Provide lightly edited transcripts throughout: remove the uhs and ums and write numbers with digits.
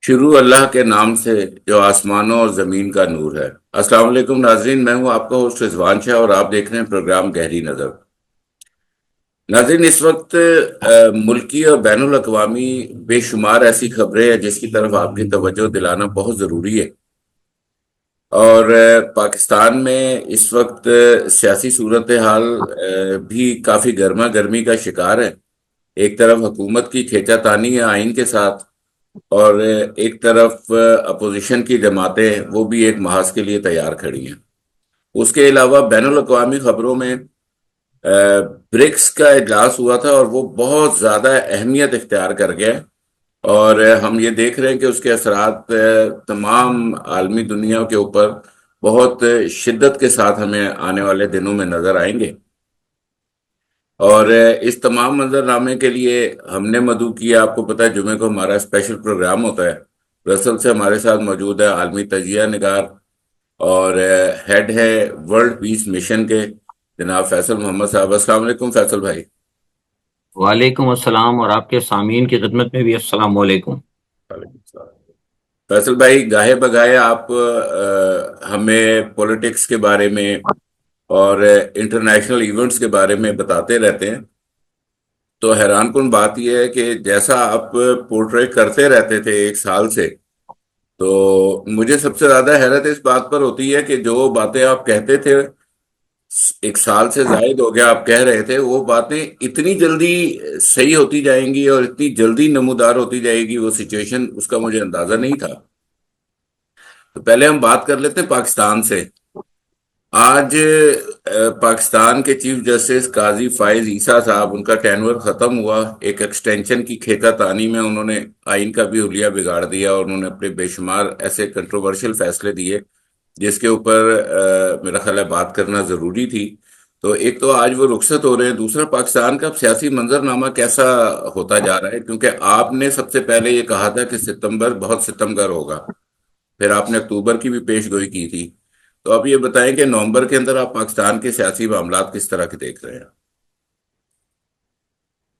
شروع اللہ کے نام سے جو آسمانوں اور زمین کا نور ہے۔ السلام علیکم ناظرین، میں ہوں آپ کا ہوسٹ رضوان شاہ اور آپ دیکھ رہے ہیں پروگرام گہری نظر۔ ناظرین، اس وقت ملکی اور بین الاقوامی بے شمار ایسی خبریں ہیں جس کی طرف آپ کی توجہ دلانا بہت ضروری ہے۔ اور پاکستان میں اس وقت سیاسی صورتحال بھی کافی گرما گرمی کا شکار ہے۔ ایک طرف حکومت کی کھینچا تانی ہے آئین کے ساتھ، اور ایک طرف اپوزیشن کی جماعتیں وہ بھی ایک محاذ کے لیے تیار کھڑی ہیں۔ اس کے علاوہ بین الاقوامی خبروں میں برکس کا اجلاس ہوا تھا اور وہ بہت زیادہ اہمیت اختیار کر گیا، اور ہم یہ دیکھ رہے ہیں کہ اس کے اثرات تمام عالمی دنیا کے اوپر بہت شدت کے ساتھ ہمیں آنے والے دنوں میں نظر آئیں گے۔ اور اس تمام منظرنامے کے لیے ہم نے مدعو کیا، آپ کو پتہ ہے جمعے کو ہمارا اسپیشل پروگرام ہوتا ہے۔ برسل سے ہمارے ساتھ موجود ہے عالمی تجزیہ نگار اور ہیڈ ہے ورلڈ پیس مشن کے جناب فیصل محمد صاحب۔ السلام علیکم فیصل بھائی۔ وعلیکم السلام، اور آپ کے سامعین کی خدمت میں بھی السلام علیکم۔ وعلیکم السلام۔ فیصل بھائی، گاہے بگاہے آپ ہمیں پولیٹکس کے بارے میں اور انٹرنیشنل ایونٹس کے بارے میں بتاتے رہتے ہیں، تو حیران کن بات یہ ہے کہ جیسا آپ پورٹریٹ کرتے رہتے تھے ایک سال سے، تو مجھے سب سے زیادہ حیرت اس بات پر ہوتی ہے کہ جو باتیں آپ کہتے تھے ایک سال سے زائد ہو گیا آپ کہہ رہے تھے، وہ باتیں اتنی جلدی صحیح ہوتی جائیں گی اور اتنی جلدی نمودار ہوتی جائے گی وہ سچویشن، اس کا مجھے اندازہ نہیں تھا۔ تو پہلے ہم بات کر لیتے ہیں پاکستان سے۔ آج پاکستان کے چیف جسٹس قاضی فائز عیسیٰ صاحب، ان کا ٹینور ختم ہوا۔ ایک ایکسٹینشن کی کھینچا تانی میں انہوں نے آئین کا بھی حلیہ بگاڑ دیا، اور انہوں نے اپنے بے شمار ایسے کنٹروورشل فیصلے دیے جس کے اوپر میرا خیال ہے بات کرنا ضروری تھی۔ تو ایک تو آج وہ رخصت ہو رہے ہیں، دوسرا پاکستان کا سیاسی منظرنامہ کیسا ہوتا جا رہا ہے، کیونکہ آپ نے سب سے پہلے یہ کہا تھا کہ ستمبر بہت ستمگر ہوگا، پھر آپ نے اکتوبر کی بھی پیش گوئی کی تھی۔ تو اب یہ بتائیں کہ نومبر کے اندر آپ پاکستان کے سیاسی معاملات کس طرح کے دیکھ رہے ہیں؟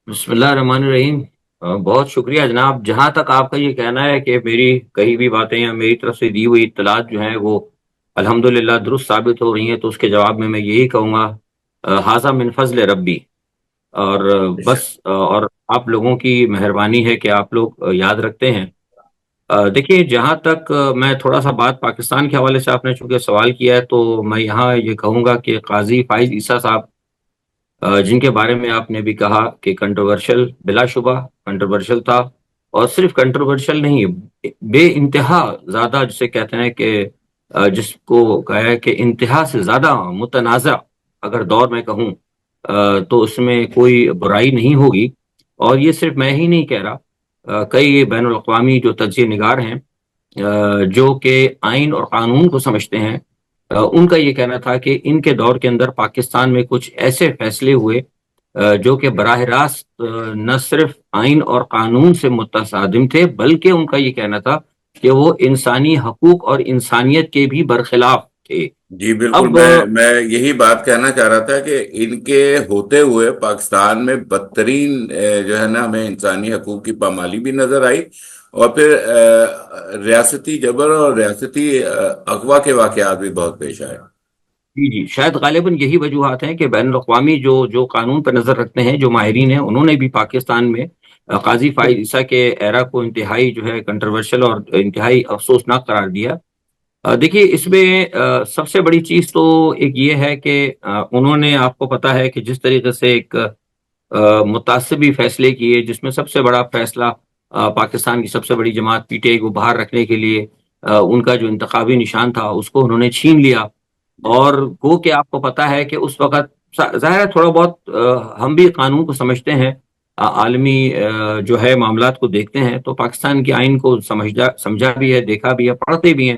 بسم اللہ الرحمن الرحیم۔ بہت شکریہ جناب۔ جہاں تک آپ کا یہ کہنا ہے کہ میری کہی بھی باتیں یا میری طرف سے دی ہوئی اطلاعات جو ہیں وہ الحمدللہ درست ثابت ہو رہی ہیں، تو اس کے جواب میں یہی کہوں گا، ھذا من فضل ربی۔ اور بس اور آپ لوگوں کی مہربانی ہے کہ آپ لوگ یاد رکھتے ہیں۔ دیکھیے، جہاں تک میں تھوڑا سا بات پاکستان کے حوالے سے آپ نے چونکہ سوال کیا ہے، تو میں یہاں یہ کہوں گا کہ قاضی فائز عیسیٰ صاحب، جن کے بارے میں آپ نے بھی کہا کہ کنٹروورشل، بلا شبہ کنٹروورشل تھا، اور صرف کنٹروورشل نہیں، بے انتہا زیادہ جسے کہتے ہیں کہ جس کو کہا ہے کہ انتہا سے زیادہ متنازع اگر دور میں کہوں تو اس میں کوئی برائی نہیں ہوگی۔ اور یہ صرف میں ہی نہیں کہہ رہا، کئی بین الاقوامی جو تجزیہ نگار ہیں جو کہ آئین اور قانون کو سمجھتے ہیں، ان کا یہ کہنا تھا کہ ان کے دور کے اندر پاکستان میں کچھ ایسے فیصلے ہوئے جو کہ براہ راست نہ صرف آئین اور قانون سے متصادم تھے، بلکہ ان کا یہ کہنا تھا کہ وہ انسانی حقوق اور انسانیت کے بھی برخلاف تھے۔ جی بالکل، اب میں یہی بات کہنا چاہ رہا تھا کہ ان کے ہوتے ہوئے پاکستان میں بدترین جو ہے نا ہمیں انسانی حقوق کی پامالی بھی نظر آئی، اور پھر ریاستی جبر اور ریاستی اغوا کے واقعات بھی بہت پیش آئے۔ جی جی، شاید غالباً یہی وجوہات ہیں کہ بین الاقوامی جو قانون پر نظر رکھتے ہیں، جو ماہرین ہیں، انہوں نے بھی پاکستان میں قاضی فائز عیسیٰ کے ایرا کو انتہائی جو ہے کنٹروورشل اور انتہائی افسوسناک قرار دیا۔ دیکھیے، اس میں سب سے بڑی چیز تو ایک یہ ہے کہ انہوں نے، آپ کو پتا ہے کہ جس طریقے سے ایک متعصبی فیصلے کیے، جس میں سب سے بڑا فیصلہ پاکستان کی سب سے بڑی جماعت پی ٹی آئی کو باہر رکھنے کے لیے ان کا جو انتخابی نشان تھا اس کو انہوں نے چھین لیا۔ اور گو کہ آپ کو پتا ہے کہ اس وقت ظاہر ہے تھوڑا بہت ہم بھی قانون کو سمجھتے ہیں، عالمی جو ہے معاملات کو دیکھتے ہیں، تو پاکستان کے آئین کو سمجھا بھی ہے، دیکھا بھی ہے، پڑھتے بھی ہیں۔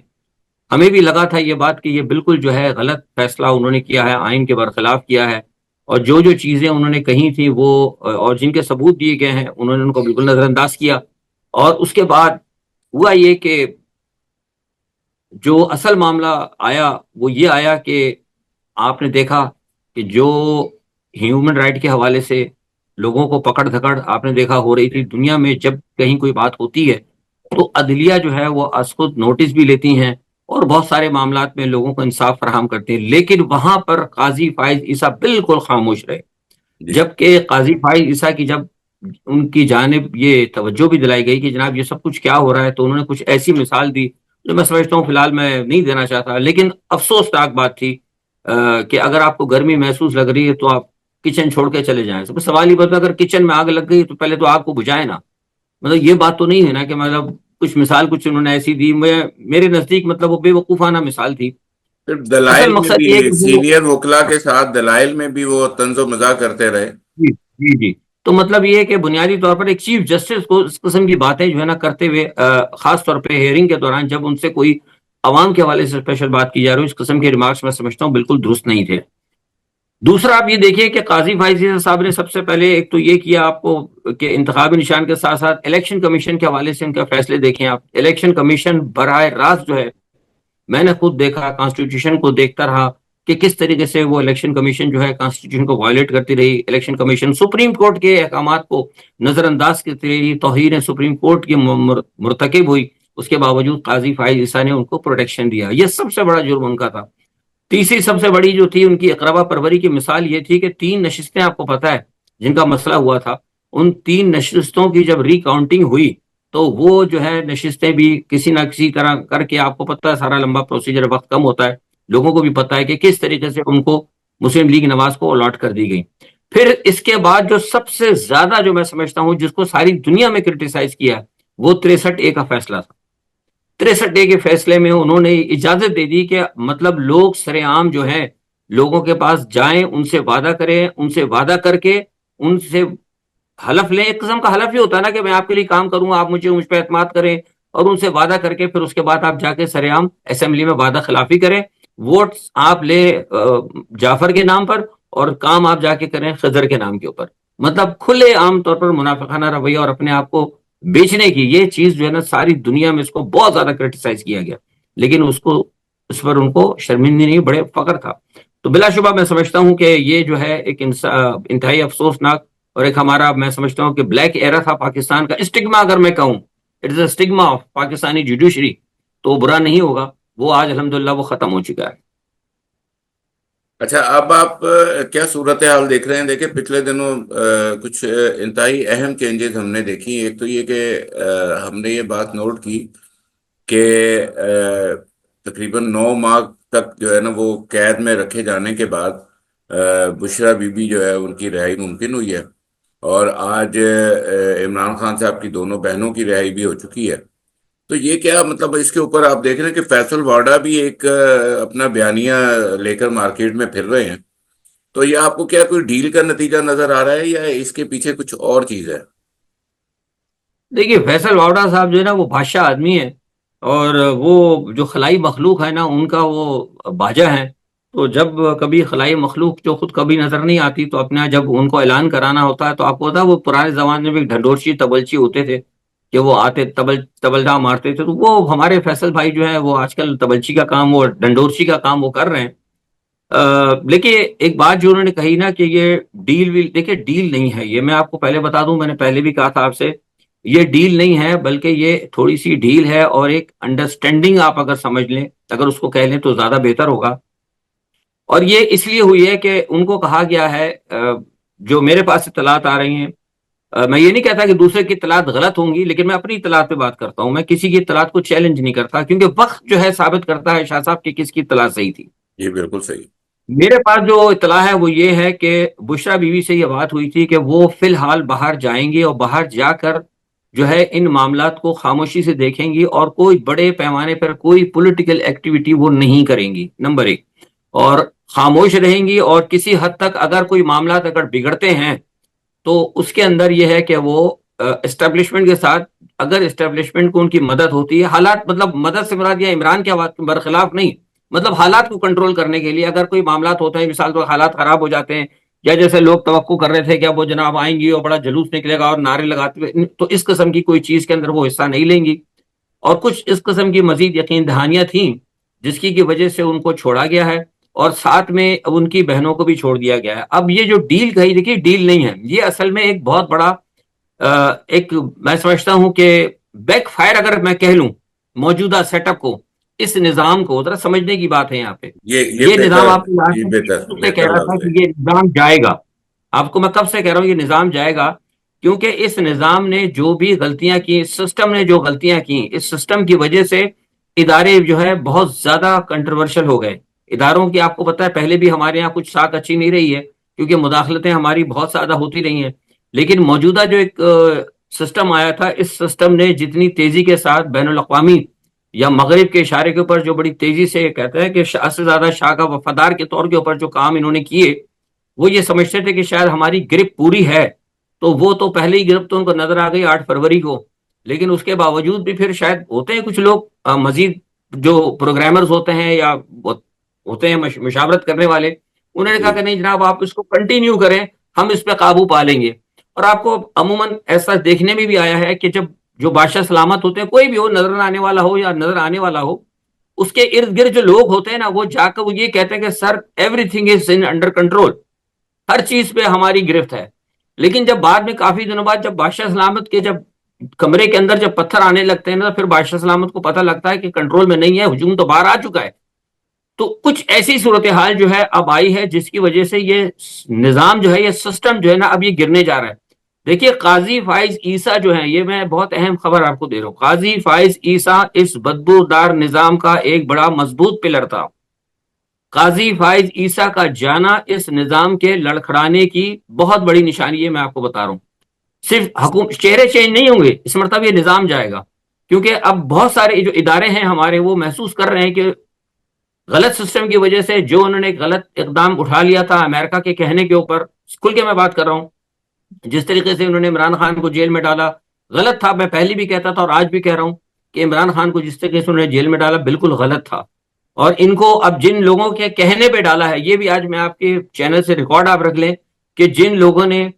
ہمیں بھی لگا تھا یہ بات کہ یہ بالکل جو ہے غلط فیصلہ انہوں نے کیا ہے، آئین کے برخلاف کیا ہے، اور جو چیزیں انہوں نے کہی تھی وہ اور جن کے ثبوت دیے گئے ہیں انہوں نے ان کو بالکل نظر انداز کیا۔ اور اس کے بعد ہوا یہ کہ جو اصل معاملہ آیا وہ یہ آیا کہ آپ نے دیکھا کہ جو ہیومن رائٹ کے حوالے سے لوگوں کو پکڑ دھکڑ آپ نے دیکھا ہو رہی تھی دنیا میں، جب کہیں کوئی بات ہوتی ہے تو عدلیہ جو ہے وہ از خود نوٹس بھی لیتی ہیں اور بہت سارے معاملات میں لوگوں کو انصاف فراہم کرتے ہیں، لیکن وہاں پر قاضی فائز عیسیٰ بالکل خاموش رہے. جی جبکہ قاضی فائز عیسیٰ کی جب ان کی جانب یہ توجہ بھی دلائی گئی کہ جناب یہ سب کچھ کیا ہو رہا ہے، تو انہوں نے کچھ ایسی مثال دی جو میں سمجھتا ہوں فی الحال میں نہیں دینا چاہتا، لیکن افسوسناک بات تھی کہ اگر آپ کو گرمی محسوس لگ رہی ہے تو آپ کچن چھوڑ کے چلے جائیں. سوال یہ بتا، اگر کچن میں آگ لگ گئی تو پہلے تو آگ کو بجھائے نا. مطلب یہ بات تو نہیں ہے نا کہ مطلب کچھ مثال کچھ انہوں نے ایسی دی، میرے نزدیک مطلب وہ بے وقوفانہ مثال تھی. پھر اصل دلائل میں مقصد بھی، یہ ہے کہ وہ سینئر وکلا کے ساتھ دلائل میں بھی وہ طنز و مزاح کرتے رہے. جی جی جی. تو مطلب یہ ہے کہ بنیادی طور پر ایک چیف جسٹس کو اس قسم کی باتیں جو ہے نا کرتے ہوئے، خاص طور پہ ہیئرنگ کے دوران جب ان سے کوئی عوام کے حوالے سے اسپیشل بات کی جا رہی ہے، اس قسم کے ریمارکس میں سمجھتا ہوں بالکل درست نہیں تھے. دوسرا آپ یہ دیکھیے کہ قاضی فائز صاحب نے سب سے پہلے ایک تو یہ کیا آپ کو کہ انتخابی نشان کے ساتھ ساتھ الیکشن کمیشن کے حوالے سے ان کے فیصلے دیکھیں آپ. الیکشن کمیشن براہ راست جو ہے، میں نے خود دیکھا، کانسٹیٹیوشن کو دیکھتا رہا کہ کس طریقے سے وہ الیکشن کمیشن جو ہے کانسٹیٹیوشن کو وائلیٹ کرتی رہی. الیکشن کمیشن سپریم کورٹ کے احکامات کو نظر انداز کرتی رہی، توہین سپریم کورٹ کی مرتکب ہوئی. اس کے باوجود قاضی فائز عیسیٰ نے ان کو پروٹیکشن دیا. یہ سب سے بڑا جرم ان کا تھا. تیسری سب سے بڑی جو تھی ان کی اقربا پروری کی مثال یہ تھی کہ 3 نشستیں آپ کو پتا ہے جن کا مسئلہ ہوا تھا، ان 3 نشستوں کی جب ری کاؤنٹنگ ہوئی تو وہ جو ہے نشستیں بھی کسی نہ کسی طرح کر کے، آپ کو پتا ہے سارا لمبا پروسیجر، وقت کم ہوتا ہے، لوگوں کو بھی پتا ہے کہ کس طریقے سے ان کو مسلم لیگ نواز کو الاٹ کر دی گئی. پھر اس کے بعد جو سب سے زیادہ جو میں سمجھتا ہوں جس کو ساری دنیا میں کرٹیسائز کیا، وہ 63A کا فیصلہ تھا. 63A کے فیصلے میں انہوں نے اجازت دے دی کہ مطلب لوگ سرے عام جو ہے لوگوں کے پاس جائیں، ان سے وعدہ کریں، ان سے وعدہ کر کے ان سے حلف لیں. ایک قسم کا حلف ہی ہوتا ہے نا کہ میں آپ کے لیے کام کروں گا، آپ مجھ پہ اعتماد کریں، اور ان سے وعدہ کر کے پھر اس کے بعد آپ جا کے سرے عام اسمبلی میں وعدہ خلافی کریں، ووٹ آپ لیں جعفر کے نام پر اور کام آپ جا کے کریں خضر کے نام کے اوپر. مطلب کھلے عام طور پر منافقانہ رویہ اور اپنے آپ کو بیچنے کی یہ چیز جو ہے نا ساری دنیا میں اس کو بہت زیادہ کرٹیسائز کیا گیا، لیکن اس پر ان کو شرمندگی نہیں، بڑے فخر تھا. تو بلا شبہ میں سمجھتا ہوں کہ یہ جو ہے ایک انتہائی افسوسناک اور ایک ہمارا، میں سمجھتا ہوں کہ بلیک ایرا تھا پاکستان کا. اسٹگما اگر میں کہوں، it is a stigma of Pakistani judiciary, تو برا نہیں ہوگا. وہ آج الحمدللہ وہ ختم ہو چکا ہے. اچھا، اب آپ کیا صورتحال دیکھ رہے ہیں؟ دیکھیں پچھلے دنوں کچھ انتہائی اہم چینجز ہم نے دیکھی. ایک تو یہ کہ ہم نے یہ بات نوٹ کی کہ تقریباً 9 ماہ تک جو ہے نا وہ قید میں رکھے جانے کے بعد بشرا بی بی جو ہے ان کی رہائی ممکن ہوئی ہے، اور آج عمران خان صاحب کی دونوں بہنوں کی رہائی بھی ہو چکی ہے. تو یہ کیا مطلب، اس کے اوپر آپ دیکھ رہے ہیں کہ فیصل واڈا بھی ایک اپنا بیانیہ لے کر مارکیٹ میں پھر رہے ہیں. تو یہ آپ کو کیا کوئی ڈیل کا نتیجہ نظر آ رہا ہے یا اس کے پیچھے کچھ اور چیز ہے؟ دیکھیے فیصل واوڈا صاحب جو ہے نا وہ بادشاہ آدمی ہے، اور وہ جو خلائی مخلوق ہے نا ان کا وہ باجا ہے. تو جب کبھی خلائی مخلوق جو خود کبھی نظر نہیں آتی تو اپنا جب ان کو اعلان کرانا ہوتا ہے، تو آپ کو پتا وہ پرانے زمانے میں ڈھنڈورچی تبلچی ہوتے تھے کہ وہ آتے تبلجا مارتے تھے. تو وہ ہمارے فیصل بھائی جو ہے وہ آج کل تبلچی کا کام، وہ ڈنڈورچی کا کام وہ کر رہے ہیں. لیکن ایک بات جو انہوں نے کہی نا کہ یہ ڈیل ویل، دیکھیے ڈیل نہیں ہے یہ، میں آپ کو پہلے بتا دوں، میں نے پہلے بھی کہا تھا آپ سے، یہ ڈیل نہیں ہے بلکہ یہ تھوڑی سی ڈھیل ہے اور ایک انڈرسٹینڈنگ آپ اگر سمجھ لیں، اگر اس کو کہہ لیں تو زیادہ بہتر ہوگا. اور یہ اس لیے ہوئی ہے کہ ان کو کہا گیا ہے، جو میرے پاس اطلاعات آ رہی ہیں، میں یہ نہیں کہتا کہ دوسرے کی اطلاعات غلط ہوں گی، لیکن میں اپنی اطلاعات پہ بات کرتا ہوں، میں کسی کی اطلاعات کو چیلنج نہیں کرتا، کیونکہ وقت جو ہے ثابت کرتا ہے شاہ صاحب کہ کس کی اطلاع صحیح تھی. یہ بالکل صحیح. میرے پاس جو اطلاع ہے وہ یہ ہے کہ بشرا بیوی سے یہ بات ہوئی تھی کہ وہ فی الحال باہر جائیں گی اور باہر جا کر جو ہے ان معاملات کو خاموشی سے دیکھیں گی اور کوئی بڑے پیمانے پر کوئی پولیٹیکل ایکٹیویٹی وہ نہیں کریں گی، نمبر 1. اور خاموش رہیں گی، اور کسی حد تک اگر کوئی معاملات اگر بگڑتے ہیں تو اس کے اندر یہ ہے کہ وہ اسٹیبلشمنٹ کے ساتھ، اگر اسٹیبلشمنٹ کو ان کی مدد ہوتی ہے، حالات مطلب مدد سے مراد یا عمران کے برخلاف نہیں، مطلب حالات کو کنٹرول کرنے کے لیے اگر کوئی معاملات ہوتے ہیں، مثال تو حالات خراب ہو جاتے ہیں، یا جیسے لوگ توقع کر رہے تھے کہ اب وہ جناب آئیں گی اور بڑا جلوس نکلے گا اور نعرے لگاتے ہوئے، تو اس قسم کی کوئی چیز کے اندر وہ حصہ نہیں لیں گی. اور کچھ اس قسم کی مزید یقین دہانیاں تھیں جس کی وجہ سے ان کو چھوڑا گیا ہے، اور ساتھ میں ان کی بہنوں کو بھی چھوڑ دیا گیا ہے. اب یہ جو ڈیل کہی، دیکھیے ڈیل نہیں ہے یہ، اصل میں ایک بہت بڑا ایک میں سمجھتا ہوں کہ بیک فائر اگر میں کہہ لوں موجودہ سیٹ اپ کو، اس نظام کو ذرا سمجھنے کی بات ہے یہاں پہ. یہ یہ نظام بہتر. آپ کو یہ بہتر یہاں سے کہہ بہتر رہا تھا لفظ ہے. کہ یہ نظام جائے گا. آپ کو میں کب سے کہہ رہا ہوں یہ نظام جائے گا، کیونکہ اس نظام نے جو بھی غلطیاں کی، سسٹم نے جو غلطیاں کی، اس سسٹم کی وجہ سے ادارے جو ہے بہت زیادہ کنٹروورشل ہو گئے. اداروں کی آپ کو پتا ہے پہلے بھی ہمارے یہاں کچھ ساکھ اچھی نہیں رہی ہے، کیونکہ مداخلتیں ہماری بہت زیادہ ہوتی رہی ہیں. لیکن موجودہ جو ایک سسٹم آیا تھا، اس سسٹم نے جتنی تیزی کے ساتھ بین الاقوامی یا مغرب کے اشارے کے اوپر جو بڑی تیزی سے کہتا ہے کہ شاہ سے زیادہ شاہ کا وفادار کے طور کے اوپر جو کام انہوں نے کیے، وہ یہ سمجھتے تھے کہ شاید ہماری گرپ پوری ہے. تو وہ تو پہلے ہی گرپ تو ان کو نظر آ گئی 8 فروری کو. لیکن اس کے باوجود بھی پھر شاید ہوتے ہیں کچھ لوگ مزید جو پروگرامرز ہوتے ہیں یا ہوتے ہیں مشاورت کرنے والے، انہوں نے کہا جی کہ نہیں جناب آپ اس کو کنٹینیو کریں، ہم اس پہ قابو پا لیں گے. اور آپ کو عموماً ایسا دیکھنے میں بھی آیا ہے کہ جب جو بادشاہ سلامت ہوتے ہیں، کوئی بھی ہو، نظر آنے والا ہو یا نظر آنے والا ہو، اس کے ارد گرد جو لوگ ہوتے ہیں نا، وہ جا کر وہ یہ کہتے ہیں کہ sir everything is under control, ہر چیز پہ ہماری گرفت ہے. لیکن جب بعد میں کافی دنوں بعد جب بادشاہ سلامت کے جب کمرے کے اندر جب پتھر آنے لگتے ہیں نا، پھر بادشاہ سلامت کو پتہ لگتا ہے کہ کنٹرول میں نہیں ہے، ہجوم تو باہر آ چکا ہے. تو کچھ ایسی صورتحال جو ہے اب آئی ہے جس کی وجہ سے یہ نظام جو ہے، یہ سسٹم جو ہے نا، اب یہ گرنے جا رہا ہے. دیکھیے قاضی فائز عیسیٰ جو ہیں، یہ میں بہت اہم خبر آپ کو دے رہا ہوں، قاضی فائز عیسیٰ اس بدبودار نظام کا ایک بڑا مضبوط پلر تھا. قاضی فائز عیسیٰ کا جانا اس نظام کے لڑکھڑانے کی بہت بڑی نشانی ہے. میں آپ کو بتا رہا ہوں، صرف حکومت چہرے چینج نہیں ہوں گے، اس مرتبہ یہ نظام جائے گا. کیونکہ اب بہت سارے جو ادارے ہیں ہمارے، وہ محسوس کر رہے ہیں کہ غلط سسٹم کی وجہ سے جو انہوں نے غلط اقدام اٹھا لیا تھا امریکہ کے کہنے کے اوپر، کھل کے میں بات کر رہا ہوں، جس طریقے سے انہوں نے عمران خان کو جیل میں ڈالا، غلط تھا. میں پہلے بھی کہتا تھا اور آج بھی کہہ رہا ہوں کہ عمران خان کو جس طریقے سے انہوں نے جیل میں ڈالا بالکل غلط تھا. اور ان کو اب جن لوگوں کے کہنے پہ ڈالا ہے، یہ بھی آج میں آپ کے چینل سے ریکارڈ آپ رکھ لیں کہ جن لوگوں نے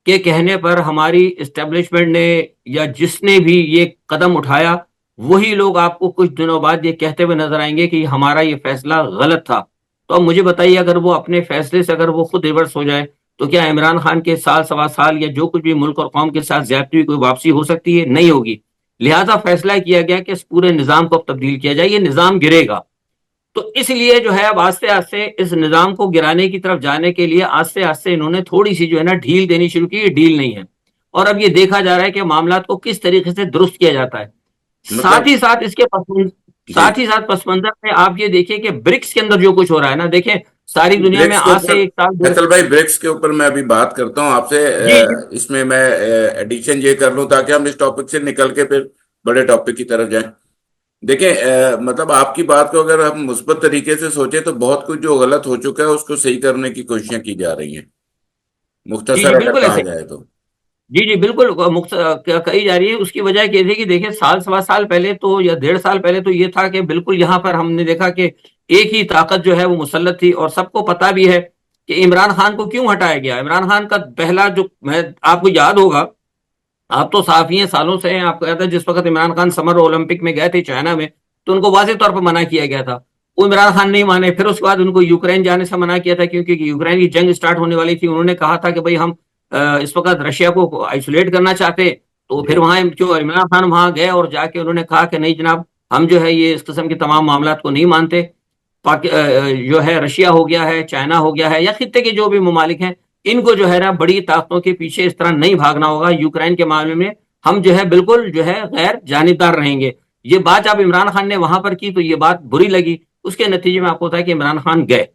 کے کہنے پر ہماری اسٹیبلشمنٹ نے یا جس نے بھی یہ قدم اٹھایا، وہی لوگ آپ کو کچھ دنوں بعد یہ کہتے ہوئے نظر آئیں گے کہ ہمارا یہ فیصلہ غلط تھا. تو اب مجھے بتائیے، اگر وہ اپنے فیصلے سے اگر وہ خود ریورس ہو جائے تو کیا عمران خان کے سال سوا سال یا جو کچھ بھی ملک اور قوم کے ساتھ زیادتی ہوئی کوئی واپسی ہو سکتی ہے؟ نہیں ہوگی. لہذا فیصلہ کیا گیا کہ اس پورے نظام کو اب تبدیل کیا جائے، یہ نظام گرے گا. تو اس لیے جو ہے اب آہستہ آہستہ اس نظام کو گرانے کی طرف جانے کے لیے آہستہ آہستہ انہوں نے تھوڑی سی جو ہے نا ڈھیل دینی شروع کی. یہ ڈھیل نہیں ہے، اور اب یہ دیکھا جا رہا ہے کہ معاملات کو کس طریقے سے درست کیا جاتا ہے. ساتھ مطلب. ہی ساتھ اس کے جی ساتھ ہی ساتھ پس منظر میں آپ یہ دیکھیں کہ برکس کے اندر جو کچھ ہو رہا ہے نا، دیکھیں ساری دنیا میں بریکس کے آج سے اوپر. ایک سال دو. فیصل بھائی بریکس کے اوپر میں ابھی بات کرتا ہوں آپ سے. جی جی اس میں ایڈیشن یہ کر لوں تاکہ ہم اس ٹاپک سے نکل کے پھر بڑے ٹاپک کی طرف جائیں. دیکھیں مطلب آپ کی بات کو اگر ہم مثبت طریقے سے سوچیں تو بہت کچھ جو غلط ہو چکا ہے اس کو صحیح کرنے کی کوششیں کی جا رہی ہیں، جی مختصر جی اگر بالکل کہا ایسے. جائے تو. جی جی بالکل کہی جا رہی ہے. اس کی وجہ یہ تھی کہ دیکھیں سال سوا سال پہلے تو یا 1.5 سال پہلے تو یہ تھا کہ بالکل یہاں پر ہم نے دیکھا کہ ایک ہی طاقت جو ہے وہ مسلط تھی، اور سب کو پتا بھی ہے کہ عمران خان کو کیوں ہٹایا گیا. عمران خان کا پہلا جو آپ کو یاد ہوگا، آپ تو صحافی ہیں سالوں سے ہیں، آپ کو یاد ہے جس وقت عمران خان سمر اولمپک میں گئے تھے چائنا میں، تو ان کو واضح طور پر منع کیا گیا تھا. وہ عمران خان نہیں مانے. پھر اس کے بعد ان کو یوکرین جانے سے منع کیا تھا کیونکہ یوکرین کی جنگ سٹارٹ ہونے والی تھی. انہوں نے کہا تھا کہ بھئی ہم اس وقت رشیا کو آئسولیٹ کرنا چاہتے. تو پھر جی وہاں کیوں عمران خان وہاں گئے اور جا کے انہوں نے کہا کہ نہیں جناب، ہم جو ہے یہ اس قسم کے تمام معاملات کو نہیں مانتے. جو ہے رشیا ہو گیا ہے، چائنا ہو گیا ہے، یا خطے کے جو بھی ممالک ہیں، ان کو جو ہے نا بڑی طاقتوں کے پیچھے اس طرح نہیں بھاگنا ہوگا. یوکرین کے معاملے میں ہم جو ہے بالکل جو ہے غیر جانبدار رہیں گے. یہ بات جب عمران خان نے وہاں پر کی تو یہ بات بری لگی. اس کے نتیجے میں آپ کو بتا ہے کہ عمران خان گئے.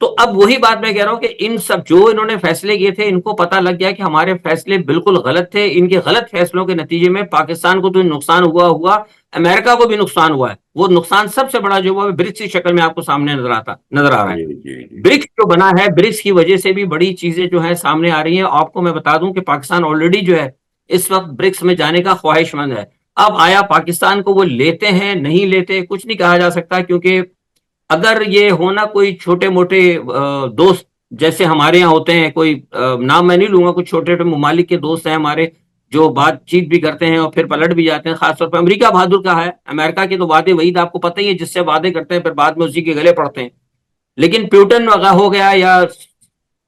تو اب وہی بات میں کہہ رہا ہوں کہ ان سب جو انہوں نے فیصلے کیے تھے، ان کو پتہ لگ گیا کہ ہمارے فیصلے بالکل غلط تھے. ان کے غلط فیصلوں کے نتیجے میں پاکستان کو تو نقصان ہوا، امریکہ کو بھی نقصان ہوا ہے. وہ نقصان سب سے بڑا جو ہوا برکس کی شکل میں آپ کو سامنے نظر آ رہا ہے. جی جی جی. برکس جو بنا ہے، برکس کی وجہ سے بھی بڑی چیزیں جو ہیں سامنے آ رہی ہیں. آپ کو میں بتا دوں کہ پاکستان آلریڈی جو ہے اس وقت برکس میں جانے کا خواہش مند ہے. اب آیا پاکستان کو وہ لیتے ہیں نہیں لیتے کچھ نہیں کہا جا سکتا، کیونکہ اگر یہ ہونا کوئی چھوٹے موٹے دوست جیسے ہمارے یہاں ہوتے ہیں، کوئی نام میں نہیں لوں گا، کچھ چھوٹے چھوٹے ممالک کے دوست ہیں ہمارے جو بات چیت بھی کرتے ہیں اور پھر پلٹ بھی جاتے ہیں. خاص طور پہ امریکہ بہادر کا ہے. امریکہ کے تو وعدے وہی آپ کو پتہ ہی ہے، جس سے وعدے کرتے ہیں پھر بعد میں اسی کے گلے پڑتے ہیں. لیکن پیوٹن وغیرہ ہو گیا یا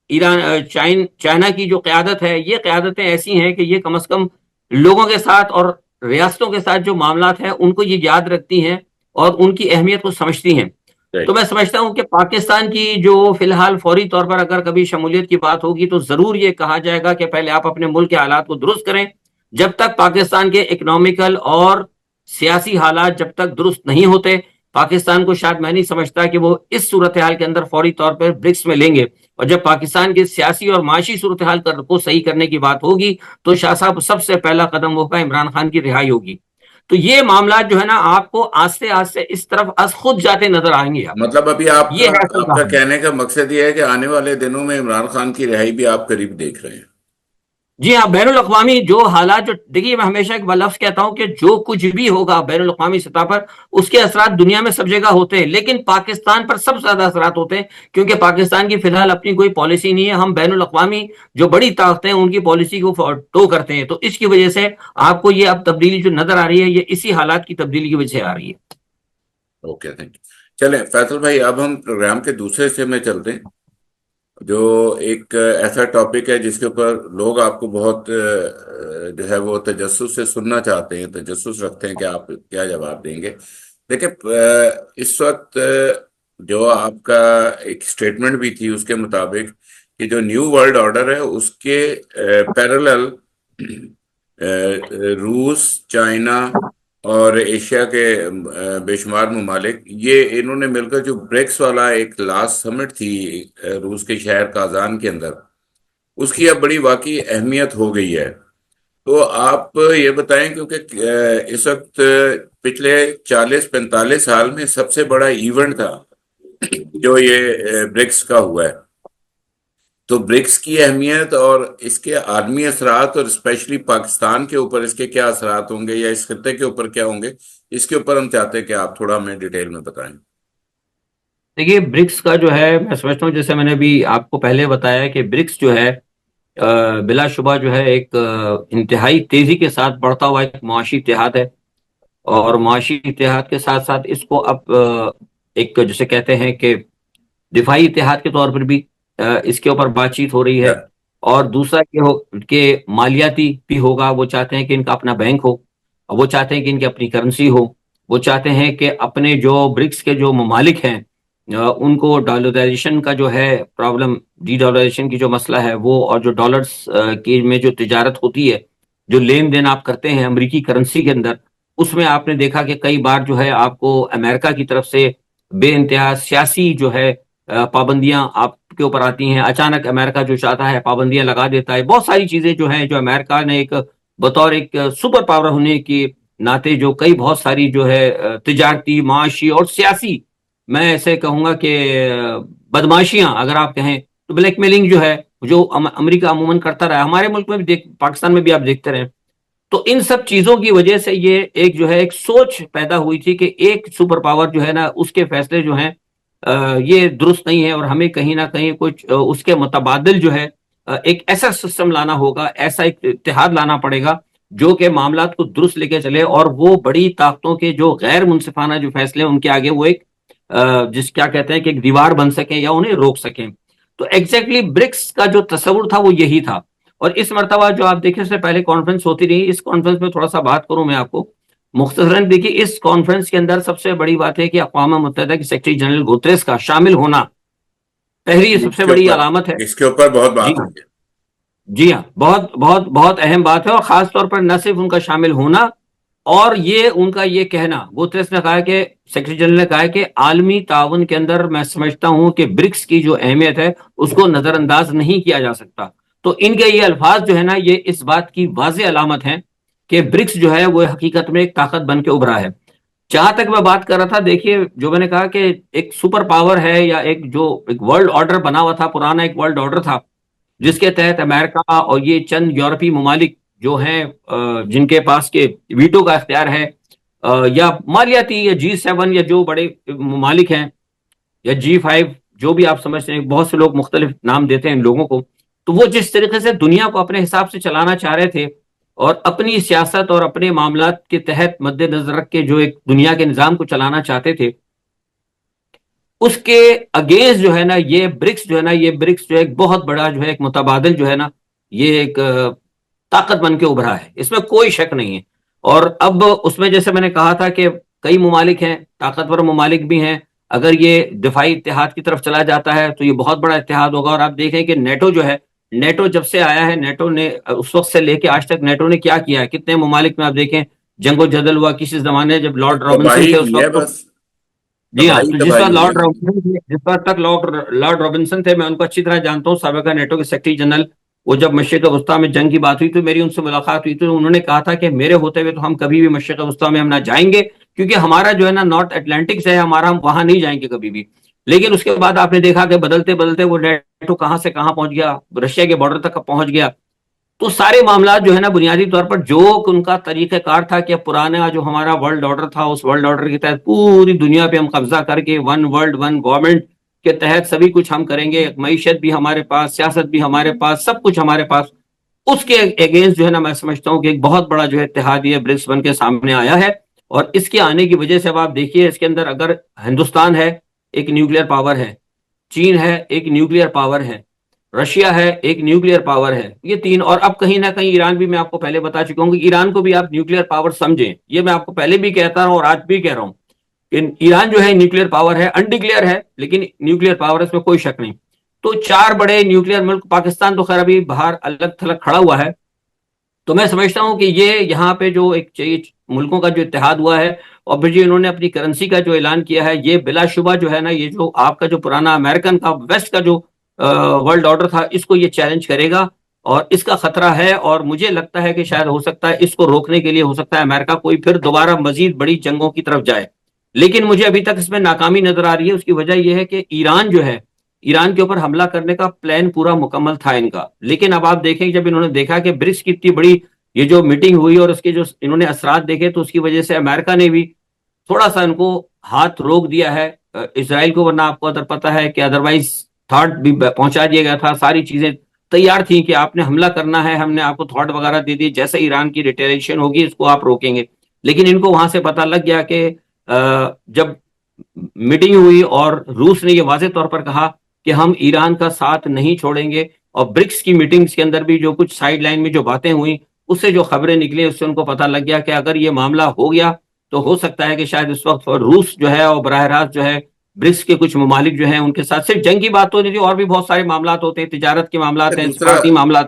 ایران چائنا کی جو قیادت ہے، یہ قیادتیں ایسی ہیں کہ یہ کم از کم لوگوں کے ساتھ اور ریاستوں کے ساتھ جو معاملات ہیں ان کو یہ یاد رکھتی ہیں اور ان کی اہمیت کو سمجھتی ہیں. تو میں سمجھتا ہوں کہ پاکستان کی جو فی الحال فوری طور پر اگر کبھی شمولیت کی بات ہوگی تو ضرور یہ کہا جائے گا کہ پہلے آپ اپنے ملک کے حالات کو درست کریں. جب تک پاکستان کے اکنامیکل اور سیاسی حالات جب تک درست نہیں ہوتے، پاکستان کو شاید میں نہیں سمجھتا کہ وہ اس صورتحال کے اندر فوری طور پر برکس میں لیں گے. اور جب پاکستان کے سیاسی اور معاشی صورتحال کو صحیح کرنے کی بات ہوگی تو شاہ صاحب سب سے پہلا قدم ہوگا عمران خان کی رہائی ہوگی. تو یہ معاملات جو ہے نا آپ کو آہستہ آہستہ اس طرف از خود جاتے نظر آئیں گے. آپ مطلب ابھی آپ یہ کا ہے اصل آپ کا کہانی. کہنے کا مقصد یہ ہے کہ آنے والے دنوں میں عمران خان کی رہائی بھی آپ قریب دیکھ رہے ہیں؟ جی ہاں، بین الاقوامی جو حالات، جو دیکھیے میں ہمیشہ ایک لفظ کہتا ہوں کہ جو کچھ بھی ہوگا بین الاقوامی سطح پر اس کے اثرات دنیا میں سب جگہ ہوتے ہیں، لیکن پاکستان پر سب سے زیادہ اثرات ہوتے ہیں کیونکہ پاکستان کی فی الحال اپنی کوئی پالیسی نہیں ہے. ہم بین الاقوامی جو بڑی طاقتیں ان کی پالیسی کو ٹو کرتے ہیں، تو اس کی وجہ سے آپ کو یہ اب تبدیلی جو نظر آ رہی ہے یہ اسی حالات کی تبدیلی کی وجہ سے آ رہی ہے. Okay, thank you. چلیں فیصل بھائی، اب ہم پروگرام کے دوسرے حصے میں چلتے ہیں، جو ایک ایسا ٹاپک ہے جس کے اوپر لوگ آپ کو بہت جو ہے وہ تجسس سے سننا چاہتے ہیں، تجسس رکھتے ہیں کہ آپ کیا جواب دیں گے. دیکھیں، اس وقت جو آپ کا ایک سٹیٹمنٹ بھی تھی اس کے مطابق کہ جو نیو ورلڈ آرڈر ہے اس کے پیرالل روس، چائنا اور ایشیا کے بے شمار ممالک، یہ انہوں نے مل کر جو بریکس والا ایک لاسٹ سمٹ تھی روس کے شہر کازان کے اندر، اس کی اب بڑی واقعی اہمیت ہو گئی ہے. تو آپ یہ بتائیں، کیونکہ اس وقت پچھلے 40-45 سال میں سب سے بڑا ایونٹ تھا جو یہ برکس کا ہوا ہے. تو برکس کی اہمیت اور اس کے عالمی اثرات، اور اسپیشلی پاکستان کے اوپر اس کے کیا اثرات ہوں گے یا اس خطے کے اوپر کیا ہوں گے، اس کے اوپر ہم چاہتے ہیں کہ آپ تھوڑا ہمیں ڈیٹیل میں بتائیں. دیکھیے برکس کا جو ہے میں سمجھتا ہوں، جیسے میں نے ابھی آپ کو پہلے بتایا کہ برکس جو ہے بلا شبہ جو ہے ایک انتہائی تیزی کے ساتھ بڑھتا ہوا ایک معاشی اتحاد ہے. اور معاشی اتحاد کے ساتھ ساتھ اس کو اب ایک جسے کہتے ہیں کہ دفاعی اتحاد کے طور پر بھی اس کے اوپر بات چیت ہو رہی ہے. اور دوسرا کہ مالیاتی بھی ہوگا. وہ چاہتے ہیں کہ ان کا اپنا بینک ہو، وہ چاہتے ہیں کہ ان کی اپنی کرنسی ہو، وہ چاہتے ہیں کہ اپنے جو برکس کے جو ممالک ہیں ان کو ڈالرائزیشن کا جو ہے پرابلم، ڈی ڈالرائزیشن کی جو مسئلہ ہے وہ، اور جو ڈالرز کی میں جو تجارت ہوتی ہے، جو لین دین آپ کرتے ہیں امریکی کرنسی کے اندر، اس میں آپ نے دیکھا کہ کئی بار جو ہے آپ کو امریکہ کی طرف سے بے انتہا سیاسی جو ہے پابندیاں آپ کے اوپر آتی ہیں. اچانک امریکہ جو چاہتا ہے پابندیاں لگا دیتا ہے. بہت ساری چیزیں جو ہیں جو امریکہ نے ایک بطور ایک سپر پاور ہونے کے ناطے جو کئی بہت ساری جو ہے تجارتی، معاشی اور سیاسی، میں ایسے کہوں گا کہ بدماشیاں اگر آپ کہیں تو بلیک میلنگ جو ہے جو امریکہ عموماً کرتا رہا، ہمارے ملک میں بھی پاکستان میں بھی آپ دیکھتے رہے. تو ان سب چیزوں کی وجہ سے یہ ایک جو ہے ایک سوچ پیدا ہوئی تھی کہ ایک سپر پاور جو ہے نا اس کے فیصلے جو ہیں یہ درست نہیں ہے، اور ہمیں کہیں نہ کہیں کچھ اس کے متبادل جو ہے ایک ایسا سسٹم لانا ہوگا، ایسا ایک اتحاد لانا پڑے گا جو کہ معاملات کو درست لے کے چلے، اور وہ بڑی طاقتوں کے جو غیر منصفانہ جو فیصلے ہیں ان کے آگے وہ ایک جس کیا کہتے ہیں کہ ایک دیوار بن سکیں یا انہیں روک سکیں. تو ایگزیکٹلی برکس کا جو تصور تھا وہ یہی تھا. اور اس مرتبہ جو آپ دیکھیں اس سے پہلے کانفرنس ہوتی رہی، اس کانفرنس میں تھوڑا سا بات کروں میں آپ کو مختصراً. دیکھیے اس کانفرنس کے اندر سب سے بڑی بات ہے کہ اقوام متحدہ کی سیکرٹری جنرل گوتریس کا شامل ہونا پہلی سب سے بڑی علامت ہے. اس کے اوپر بہت جی بات ہاں، ہوئی ہے. جی ہاں، بہت بہت بہت اہم بات ہے. اور خاص طور پر نہ صرف ان کا شامل ہونا، اور یہ ان کا یہ کہنا، گوتریس نے کہا کہ سیکرٹری جنرل نے کہا کہ عالمی تعاون کے اندر میں سمجھتا ہوں کہ برکس کی جو اہمیت ہے اس کو نظر انداز نہیں کیا جا سکتا. تو ان کے یہ الفاظ جو ہے نا یہ اس بات کی واضح علامت ہے کہ برکس جو ہے وہ حقیقت میں ایک طاقت بن کے ابھرا ہے. جہاں تک میں بات کر رہا تھا، دیکھیے جو میں نے کہا کہ ایک سپر پاور ہے یا ایک جو ایک ورلڈ آرڈر بنا ہوا تھا، پرانا ایک ورلڈ آرڈر تھا جس کے تحت امریکہ اور یہ چند یورپی ممالک جو ہیں جن کے پاس کے ویٹو کا اختیار ہے، یا مالیاتی یا G7 یا جو بڑے ممالک ہیں یا G5 جو بھی آپ سمجھتے ہیں، بہت سے لوگ مختلف نام دیتے ہیں ان لوگوں کو، تو وہ جس طریقے سے دنیا کو اپنے حساب سے چلانا چاہ رہے تھے اور اپنی سیاست اور اپنے معاملات کے تحت مد نظر رکھ کے جو ایک دنیا کے نظام کو چلانا چاہتے تھے، اس کے اگینسٹ جو ہے نا یہ برکس جو ہے نا، یہ برکس جو ہے ایک بہت بڑا جو ہے ایک متبادل جو ہے نا، یہ ایک طاقت بن کے ابھرا ہے، اس میں کوئی شک نہیں ہے. اور اب اس میں جیسے میں نے کہا تھا کہ کئی ممالک ہیں، طاقتور ممالک بھی ہیں، اگر یہ دفاعی اتحاد کی طرف چلا جاتا ہے تو یہ بہت بڑا اتحاد ہوگا. اور آپ دیکھیں کہ نیٹو جو ہے، نیٹو جب سے آیا ہے، نیٹو نے اس وقت سے لے کے آج تک نیٹو نے کیا کیا ہے، کتنے ممالک میں آپ دیکھیں جنگ و جدل ہوا. کسی زمانے جب لارڈ رابنسن تباہی تھے اس کی ہے وقت تو، بس. جی ہاں، تباہی تو تباہی ہوئی ہے. جس وقت تک لارڈ رابنسن تھے، میں ان کو اچھی طرح جانتا ہوں، سابقہ نیٹو کے سیکرٹری جنرل. وہ جب مشرق وسطیٰ میں جنگ کی بات ہوئی تو میری ان سے ملاقات ہوئی، تو انہوں نے کہا تھا کہ میرے ہوتے ہوئے تو ہم کبھی بھی مشرق وسطیٰ میں ہم نہ جائیں گے، کیونکہ ہمارا جو ہے نا نارتھ اٹلانٹک سے ہے ہمارا، ہم وہاں نہیں جائیں گے کبھی بھی. لیکن اس کے بعد آپ نے دیکھا کہ بدلتے بدلتے وہ نیٹو کہاں سے کہاں پہنچ گیا، رشیا کے بارڈر تک پہنچ گیا. تو سارے معاملات جو ہے نا بنیادی طور پر جو ان کا طریقہ کار تھا کہ پرانا جو ہمارا ورلڈ آرڈر تھا، اس ورلڈ آرڈر کے تحت پوری دنیا پہ ہم قبضہ کر کے ون ورلڈ ون گورنمنٹ کے تحت سبھی کچھ ہم کریں گے، معیشت بھی ہمارے پاس، سیاست بھی ہمارے پاس، سب کچھ ہمارے پاس. اس کے اگینسٹ جو ہے نا میں سمجھتا ہوں کہ ایک بہت بڑا جو ہے اتحاد یہ برکس بن کے سامنے آیا ہے. اور اس کے آنے کی وجہ سے اب آپ دیکھیے اس کے اندر اگر ہندوستان ہے، ایک نیوکلیر پاور ہے، چین ہے، ایک نیوکلیر پاور ہے، رشیا ہے، ایک نیوکلیر پاور ہے، یہ تین. اور اب کہیں نہ کہیں ایران بھی، میں آپ کو پہلے بتا چکا ہوں کہ ایران کو بھی آپ نیوکلیر پاور سمجھیں، یہ میں آپ کو پہلے بھی کہتا ہوں اور آج بھی کہہ رہا ہوں کہ ایران جو ہے نیوکلیر پاور ہے، انڈیکلیئر ہے لیکن نیوکلیر پاور ہے، اس میں کوئی شک نہیں. تو چار بڑے نیوکلیر ملک، پاکستان تو خیر ابھی باہر الگ تھلگ کھڑا ہوا ہے. تو میں سمجھتا ہوں کہ یہ یہاں پہ جو ایک ملکوں کا جو اتحاد ہوا ہے، اور پھر جو انہوں نے اپنی کرنسی کا جو اعلان کیا ہے، یہ بلا شبہ جو ہے نا، یہ جو آپ کا جو پرانا امریکن کا ویسٹ کا جو ورلڈ آرڈر تھا، اس کو یہ چیلنج کرے گا. اور اس کا خطرہ ہے، اور مجھے لگتا ہے کہ شاید ہو سکتا ہے اس کو روکنے کے لیے ہو سکتا ہے امریکہ کوئی پھر دوبارہ مزید بڑی جنگوں کی طرف جائے. لیکن مجھے ابھی تک اس میں ناکامی نظر آ رہی ہے. اس کی وجہ یہ ہے کہ ایران جو ہے، ایران کے اوپر حملہ کرنے کا پلان پورا مکمل تھا ان کا. لیکن اب آپ دیکھیں جب انہوں نے دیکھا کہ برکس کی اتنی بڑی یہ جو میٹنگ ہوئی اور اس کے جو انہوں نے اثرات دیکھے، تو اس کی وجہ سے امریکہ نے بھی تھوڑا سا ان کو ہاتھ روک دیا ہے اسرائیل کو. ورنہ آپ کو ادھر پتا ہے کہ ادروائز تھاٹ بھی پہنچا دیا گیا تھا، ساری چیزیں تیار تھیں کہ آپ نے حملہ کرنا ہے، ہم نے آپ کو تھاٹ وغیرہ دے دی، جیسے ایران کی ریٹیلیشن ہوگی اس کو آپ روکیں گے. لیکن ان کو وہاں سے پتہ لگ گیا کہ جب میٹنگ ہوئی اور روس نے یہ واضح طور پر کہا کہ ہم ایران کا ساتھ نہیں چھوڑیں گے، اور برکس کی میٹنگز کے اندر بھی جو کچھ سائیڈ لائن میں جو باتیں ہوئیں، اس سے جو خبریں نکلی، اس سے ان کو پتہ لگ گیا کہ اگر یہ معاملہ ہو گیا تو ہو سکتا ہے کہ شاید اس وقت روس جو ہے اور براہ راست جو ہے برکس کے کچھ ممالک جو ہیں ان کے ساتھ صرف جنگ کی بات تو نہیں تھی، اور بھی بہت سارے معاملات ہوتے ہیں، تجارت کے معاملات ہیں، دوسرا، سفارتی معاملات.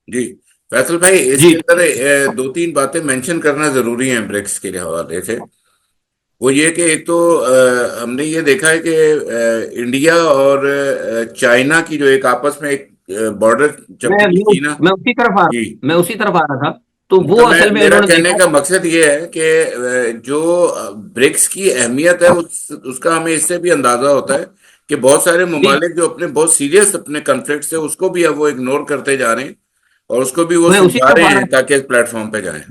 جی فیصل بھائی، اس جی کے اندر دو تین باتیں مینشن کرنا ضروری ہیں برکس کے حوالے سے. وہ یہ کہ ایک تو ہم نے یہ دیکھا ہے کہ انڈیا اور چائنا کی جو ایک آپس میں ایک بارڈر میں چپکی تھی نا. میں اسی طرف آ جی. میں اسی طرف آ رہا تھا. تو تو وہ اصل میں میرا انہوں نے کہنے دیکھا. کا مقصد یہ ہے کہ جو برکس کی اہمیت ہے اس کا ہمیں اس سے بھی اندازہ ہوتا ہے کہ بہت سارے جی ممالک جو اپنے بہت سیریس اپنے کنفلکٹ ہے اس کو بھی اب وہ اگنور کرتے جا رہے ہیں اور اس کو بھی وہ میں اسی سلجھا طرف رہے آ ہیں رہا تاکہ اس پلیٹ فارم پہ جائیں.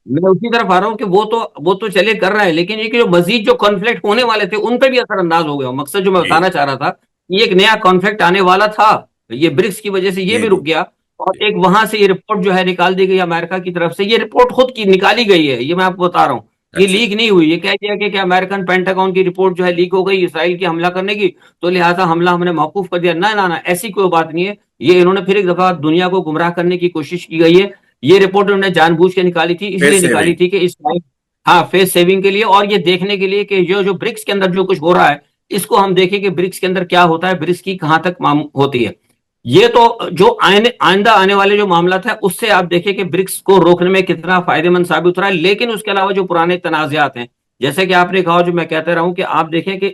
میں اسی طرف آ رہا ہوں کہ وہ تو چلے کر رہا ہے، لیکن یہ کہ جو مزید جو کانفلکٹ ہونے والے تھے ان پہ بھی اثر انداز ہو گیا. مقصد جو میں جی بتانا چاہ رہا تھا، یہ ایک نیا کانفلکٹ آنے والا تھا، یہ برکس کی وجہ سے یہ جی بھی جی رک گیا. اور ایک وہاں سے یہ رپورٹ جو ہے نکال دی گئی امریکہ کی طرف سے. یہ رپورٹ خود کی نکالی گئی ہے، یہ میں آپ کو بتا رہا ہوں، یہ اچھا. لیک نہیں ہوئی. یہ کہہ دیا کہ امریکن پینٹاگون کی رپورٹ جو ہے لیک ہو گئی اسرائیل کی حملہ کرنے کی، تو لہٰذا حملہ ہم نے موقوف کر دیا. نہ نہ نہ، ایسی کوئی بات نہیں ہے. یہ انہوں نے پھر ایک دفعہ دنیا کو گمراہ کرنے کی کوشش کی گئی ہے. یہ رپورٹ انہوں نے جان بوجھ کے نکالی تھی، اس لیے فیس نکالی سیونگ. تھی کہ اسرائیل، ہاں، فیس سیونگ کے لیے، اور یہ دیکھنے کے لیے کہ جو برکس کے اندر جو کچھ ہو رہا ہے اس کو ہم دیکھیں کہ برکس کے اندر کیا ہوتا ہے، برکس کی کہاں تک ہوتی ہے. یہ تو جو آئندہ آنے والے جو معاملات ہیں اس سے آپ دیکھیں کہ برکس کو روکنے میں کتنا فائدہ مند ثابت ہو رہا ہے. لیکن اس کے علاوہ جو پرانے تنازعات ہیں، جیسے کہ آپ نے کہا، جو میں کہتا رہا ہوں کہ آپ دیکھیں کہ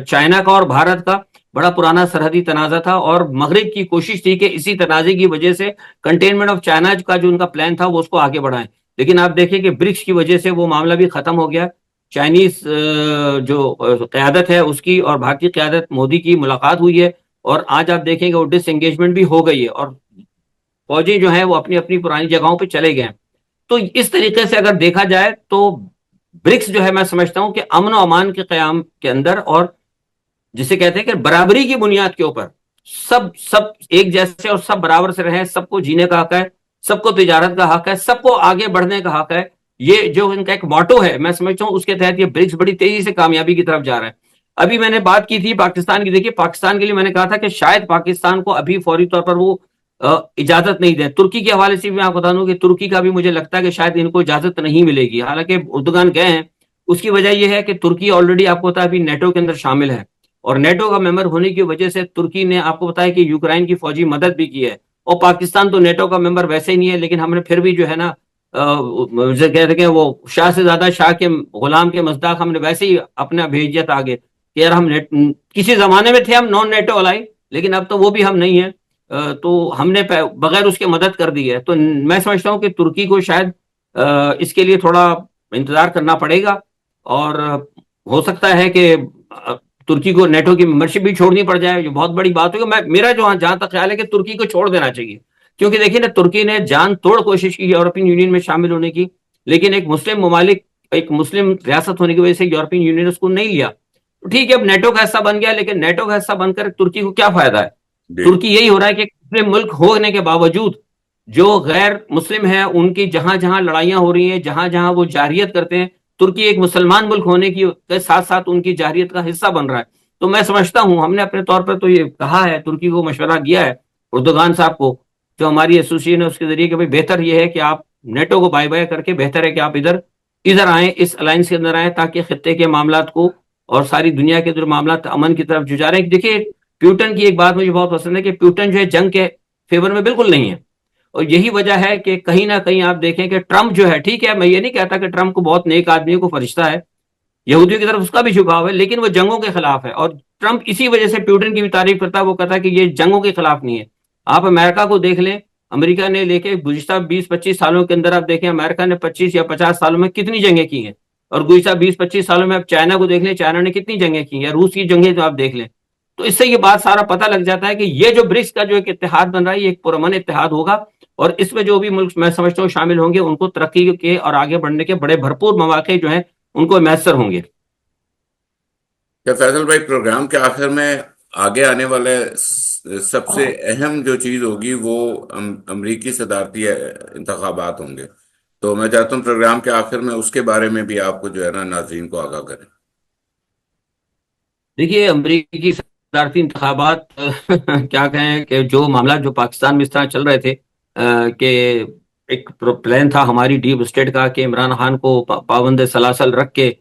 چائنا کا اور بھارت کا بڑا پرانا سرحدی تنازع تھا، اور مغرب کی کوشش تھی کہ اسی تنازع کی وجہ سے کنٹینمنٹ آف چائنا کا جو ان کا پلان تھا وہ اس کو آگے بڑھائیں. لیکن آپ دیکھیں کہ برکس کی وجہ سے وہ معاملہ بھی ختم ہو گیا. چائنیز جو قیادت ہے اس کی اور بھارتی قیادت مودی کی ملاقات ہوئی ہے، اور آج آپ دیکھیں کہ وہ ڈس انگیجمنٹ بھی ہو گئی ہے، اور فوجی جو ہیں وہ اپنی اپنی پرانی جگہوں پہ چلے گئے ہیں. تو اس طریقے سے اگر دیکھا جائے تو برکس جو ہے میں سمجھتا ہوں کہ امن و امان کے قیام کے اندر، اور جسے کہتے ہیں کہ برابری کی بنیاد کے اوپر سب ایک جیسے اور سب برابر سے رہیں، سب کو جینے کا حق ہے، سب کو تجارت کا حق ہے، سب کو آگے بڑھنے کا حق ہے. یہ جو ان کا ایک موٹو ہے میں سمجھتا ہوں اس کے تحت یہ برکس بڑی تیزی سے کامیابی کی طرف جا رہا ہے. ابھی میں نے بات کی تھی پاکستان کی. دیکھیے پاکستان کے لیے میں نے کہا تھا کہ شاید پاکستان کو ابھی فوری طور پر وہ اجازت نہیں دیں. ترکی کے حوالے سے بھی میں آپ کو بتا دوں کہ ترکی کا بھی مجھے لگتا ہے کہ شاید ان کو اجازت نہیں ملے گی، حالانکہ اردوغان گئے ہیں. اس کی وجہ یہ ہے کہ ترکی آلریڈی آپ کو پتا ہے ابھی نیٹو کے اندر شامل ہے، اور نیٹو کا ممبر ہونے کی وجہ سے ترکی نے آپ کو بتایا کہ یوکرائن کی فوجی مدد بھی کی ہے. اور پاکستان تو نیٹو کا ممبر ویسے ہی نہیں ہے، لیکن ہم نے پھر بھی جو ہے نا جسے کہتے ہیں وہ شاہ سے زیادہ شاہ کے غلام کے مصداق ہم نے ویسے ہی اپنا بھیجیت آگے کہ یار کسی زمانے میں تھے ہم نان نیٹو الائی، لیکن اب تو وہ بھی ہم نہیں ہیں. تو ہم نے بغیر اس کے مدد کر دی ہے. تو میں سمجھتا ہوں کہ ترکی کو شاید اس کے لیے تھوڑا انتظار کرنا پڑے گا، اور ہو سکتا ہے کہ ترکی کو نیٹو کی ممبرشپ بھی چھوڑنی پڑ جائے، جو بہت بڑی بات ہوگی. میرا جو جہاں تک خیال ہے کہ ترکی کو چھوڑ دینا چاہیے، کیونکہ دیکھیے نا ترکی نے جان توڑ کوشش کی یورپین یونین میں شامل ہونے کی، لیکن ایک مسلم ممالک، ایک مسلم ریاست ہونے کی وجہ سے یورپین یونین اس کو نہیں لیا. ٹھیک ہے اب نیٹو کا حصہ بن گیا، لیکن نیٹو کا حصہ بن کر ترکی کو کیا فائدہ ہے؟ جی ترکی یہی ہو رہا ہے کہ مسلم ملک ہونے کے باوجود جو غیر مسلم ہیں ان کی جہاں جہاں لڑائیاں ہو رہی ہیں، جہاں جہاں وہ جارحیت کرتے ہیں، ترکی ایک مسلمان ملک ہونے کی کے ساتھ ساتھ ان کی جارحیت کا حصہ بن رہا ہے. تو میں سمجھتا ہوں ہم نے اپنے طور پر تو یہ کہا ہے، ترکی کو مشورہ دیا ہے، اردوغان صاحب کو جو ہماری ایسوسیشن ہے اس کے ذریعے، کہ بھائی بہتر یہ ہے کہ آپ نیٹو کو بائی بائی کر کے بہتر ہے کہ آپ ادھر آئیں، اس الائنس کے اندر آئیں، تاکہ خطے کے معاملات کو اور ساری دنیا کے جو معاملات امن کی طرف جو جا رہے ہیں. دیکھیے پیوٹن کی ایک بات مجھے بہت پسند ہے کہ پیوٹن جو ہے جنگ کے فیور میں بالکل نہیں ہے، اور یہی وجہ ہے کہ کہیں نہ کہیں آپ دیکھیں کہ ٹرمپ جو ہے، ٹھیک ہے میں یہ نہیں کہتا کہ ٹرمپ کو بہت نیک آدمی کو فرشتہ ہے، یہودیوں کی طرف اس کا بھی جھکاؤ ہے، لیکن وہ جنگوں کے خلاف ہے. اور ٹرمپ اسی وجہ سے پیوٹن کی بھی تعریف کرتا ہے، وہ کہتا ہے کہ یہ جنگوں کے خلاف نہیں ہے. آپ امریکہ کو دیکھ لیں، امریکہ نے لے کے گزشتہ 20-25 سالوں کے اندر آپ دیکھیں امریکہ نے 25 یا 50 سالوں میں کتنی جنگیں کی ہیں، اور گزشتہ 20-25 سالوں میں آپ چائنا کو دیکھ لیں، چائنا نے کتنی جنگیں کی ہیں، روس کی جنگیں جو آپ دیکھ لیں. تو اس سے یہ بات سارا پتہ لگ جاتا ہے کہ یہ جو برکس کا جو ایک اتحاد بن رہا ہے، یہ ایک پرامن اتحاد ہوگا، اور اس میں جو بھی ملک میں سمجھتا ہوں شامل ہوں گے ان کو ترقی کے اور آگے بڑھنے کے بڑے بھرپور مواقع جو ہیں ان کو میسر ہوں گے. کیا فیصل بھائی، پروگرام کے آخر میں آگے آنے والے سب سے اہم جو چیز ہوگی وہ امریکی صدارتی انتخابات ہوں گے، تو میں چاہتا ہوں پروگرام کے آخر میں اس کے بارے میں بھی آپ کو جو ہے نا ناظرین کو آگاہ کریں. دیکھیے امریکی صدارتی انتخابات کیا کہیں کہ جو معاملات جو پاکستان میں اس طرح چل رہے تھے کہ ایک پلان تھا ہماری ڈیپ اسٹیٹ کا کہ عمران خان کو پابند سلاسل رکھ کے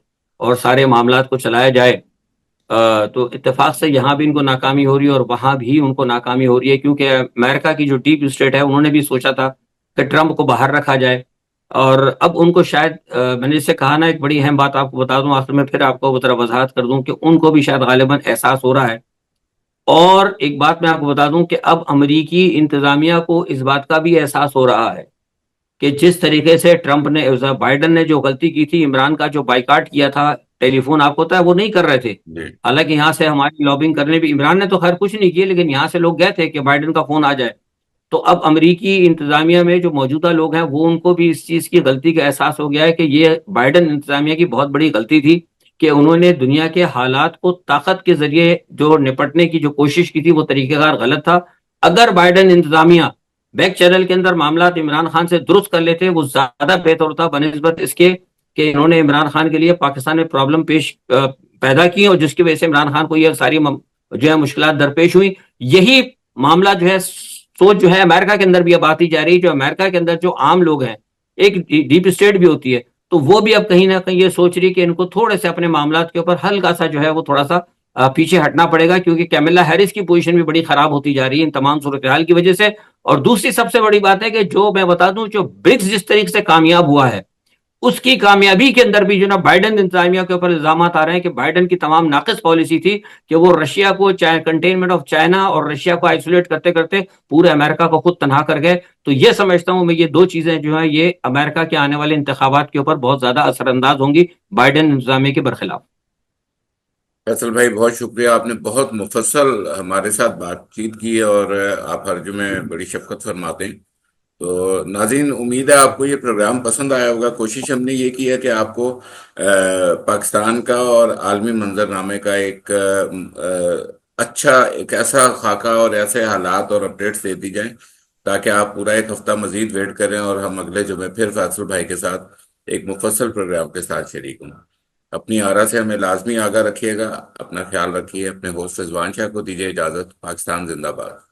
اور سارے معاملات کو چلایا جائے، تو اتفاق سے یہاں بھی ان کو ناکامی ہو رہی ہے اور وہاں بھی ان کو ناکامی ہو رہی ہے، کیونکہ امریکہ کی جو ڈیپ اسٹیٹ ہے انہوں نے بھی سوچا تھا کہ ٹرمپ کو باہر رکھا جائے. اور اب ان کو شاید میں نے اس سے کہا نا، ایک بڑی اہم بات آپ کو بتا دوں آخر میں، پھر آپ کو ذرا وضاحت کر دوں کہ ان کو بھی شاید غالباً احساس ہو رہا ہے. اور ایک بات میں آپ کو بتا دوں کہ اب امریکی انتظامیہ کو اس بات کا بھی احساس ہو رہا ہے کہ جس طریقے سے ٹرمپ نے، بائیڈن نے جو غلطی کی تھی، عمران کا جو بائیکاٹ کیا تھا ٹیلی فون، آپ کو پتا ہے وہ نہیں کر رہے تھے. جی حالانکہ یہاں سے ہماری لابنگ کرنے بھی، عمران نے تو خیر کچھ نہیں کیے، لیکن یہاں سے لوگ گئے تھے کہ بائیڈن کا فون آ جائے. تو اب امریکی انتظامیہ میں جو موجودہ لوگ ہیں وہ ان کو بھی اس چیز کی غلطی کا احساس ہو گیا ہے کہ یہ بائیڈن انتظامیہ کی بہت بڑی غلطی تھی کہ انہوں نے دنیا کے حالات کو طاقت کے ذریعے جو نپٹنے کی جو کوشش کی تھی وہ طریقہ کار غلط تھا. اگر بائیڈن انتظامیہ بیک چینل کے اندر معاملات عمران خان سے درست کر لیتے وہ زیادہ بہتر ہوتا بنسبت اس کے کہ انہوں نے عمران خان کے لیے پاکستان میں پرابلم پیدا کی، اور جس کی وجہ سے عمران خان کو یہ ساری جو ہے مشکلات درپیش ہوئی. یہی معاملہ جو ہے سوچ جو ہے امریکہ کے اندر بھی اب آتی جا رہی ہے. جو امریکہ کے اندر جو عام لوگ ہیں، ایک ڈیپ اسٹیٹ بھی ہوتی ہے، تو وہ بھی اب کہیں نہ کہیں یہ سوچ رہی کہ ان کو تھوڑے سے اپنے معاملات کے اوپر ہلکا سا جو ہے وہ تھوڑا سا پیچھے ہٹنا پڑے گا، کیونکہ کیملا ہیرس کی پوزیشن بھی بڑی خراب ہوتی جا رہی ہے ان تمام صورتحال کی وجہ سے. اور دوسری سب سے بڑی بات ہے کہ جو میں بتا دوں جو برکس جس طریقے سے کامیاب ہوا ہے، اس کی کامیابی کے اندر بھی جو نا بائیڈن انتظامیہ کے اوپر الزامات آ رہے ہیں کہ بائیڈن کی تمام ناقص پالیسی تھی کہ وہ رشیا کو کنٹینمنٹ آف چائنا اور رشیا کو آئسولیٹ کرتے کرتے پورے امریکہ کو خود تنہا کر گئے. تو یہ سمجھتا ہوں میں یہ دو چیزیں جو ہیں یہ امریکہ کے آنے والے انتخابات کے اوپر بہت زیادہ اثر انداز ہوں گی بائیڈن انتظامیہ کے برخلاف. فیصل بھائی، بہت شکریہ، آپ نے بہت مفصل ہمارے ساتھ بات چیت کی ہے، اور آپ ہر جمعے بڑی شفقت فرماتے ہیں. تو ناظرین، امید ہے آپ کو یہ پروگرام پسند آیا ہوگا. کوشش ہم نے یہ کی ہے کہ آپ کو پاکستان کا اور عالمی منظرنامے کا ایک اچھا ایک ایسا خاکہ اور ایسے حالات اور اپڈیٹس دے دی جائیں تاکہ آپ پورا ایک ہفتہ مزید ویٹ کریں اور ہم اگلے جمعے پھر فیصل بھائی کے ساتھ ایک مفصل پروگرام کے ساتھ شریک ہوں. اپنی آرا سے ہمیں لازمی آگاہ رکھیے گا. اپنا خیال رکھیے. اپنے ہوسٹ رضوان شاہ کو دیجیے اجازت. پاکستان زندہ باد.